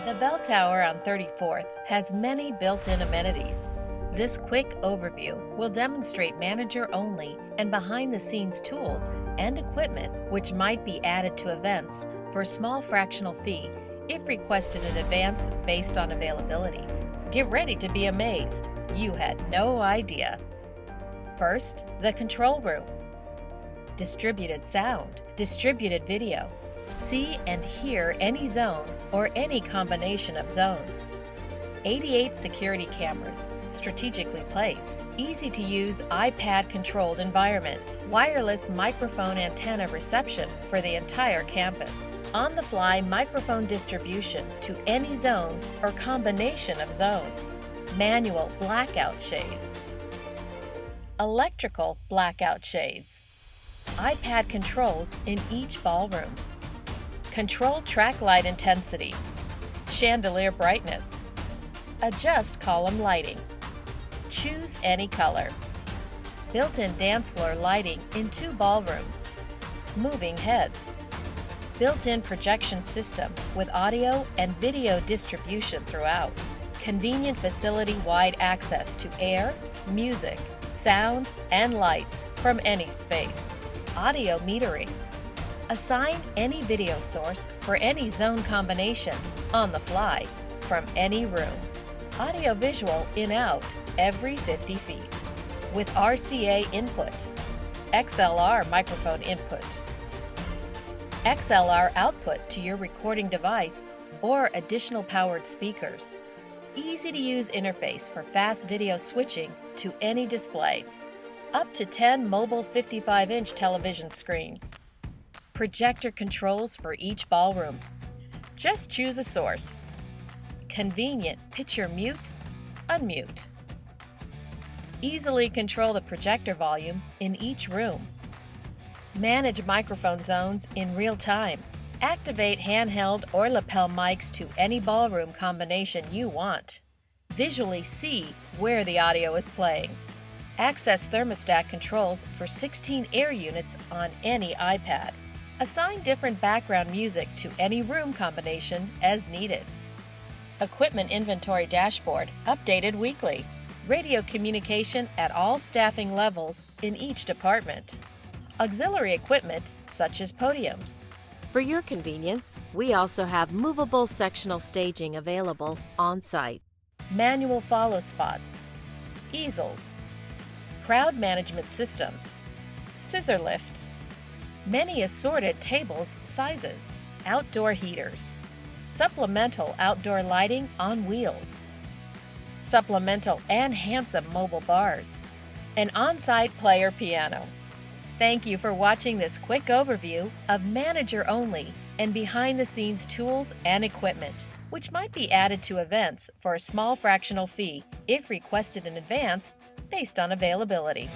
The bell tower on 34th has many built-in amenities. This quick overview will demonstrate manager-only and behind-the-scenes tools and equipment which might be added to events for a small fractional fee if requested in advance based on availability. Get ready to be amazed. You had no idea. First, the control room. Distributed sound, distributed video. See and hear any zone or any combination of zones. 88 security cameras, strategically placed. Easy to use iPad-controlled environment. Wireless microphone antenna reception for the entire campus. On-the-fly microphone distribution to any zone or combination of zones. Manual blackout shades. Electrical blackout shades. iPad controls in each ballroom. Control track light intensity. Chandelier brightness. Adjust column lighting. Choose any color. Built-in dance floor lighting in 2 ballrooms. Moving heads. Built-in projection system with audio and video distribution throughout. Convenient facility-wide access to air, music, sound, and lights from any space. Audio metering. Assign any video source for any zone combination on the fly from any room. Audio-visual in-out every 50 feet with RCA input, XLR microphone input, XLR output to your recording device or additional powered speakers. Easy-to-use interface for fast video switching to any display. Up to 10 mobile 55-inch television screens. Projector controls for each ballroom. Just choose a source. Convenient picture mute, unmute. Easily control the projector volume in each room. Manage microphone zones in real time. Activate handheld or lapel mics to any ballroom combination you want. Visually see where the audio is playing. Access thermostat controls for 16 air units on any iPad. Assign different background music to any room combination as needed. Equipment inventory dashboard updated weekly. Radio communication at all staffing levels in each department. Auxiliary equipment such as podiums. For your convenience, we also have movable sectional staging available on-site. Manual follow spots. Easels. Crowd management systems. Scissor lift. Many assorted tables sizes. Outdoor heaters. Supplemental outdoor lighting on wheels. Supplemental and handsome mobile bars. An on-site player piano. Thank you for watching this quick overview of manager-only and behind-the-scenes tools and equipment, which might be added to events for a small fractional fee if requested in advance based on availability.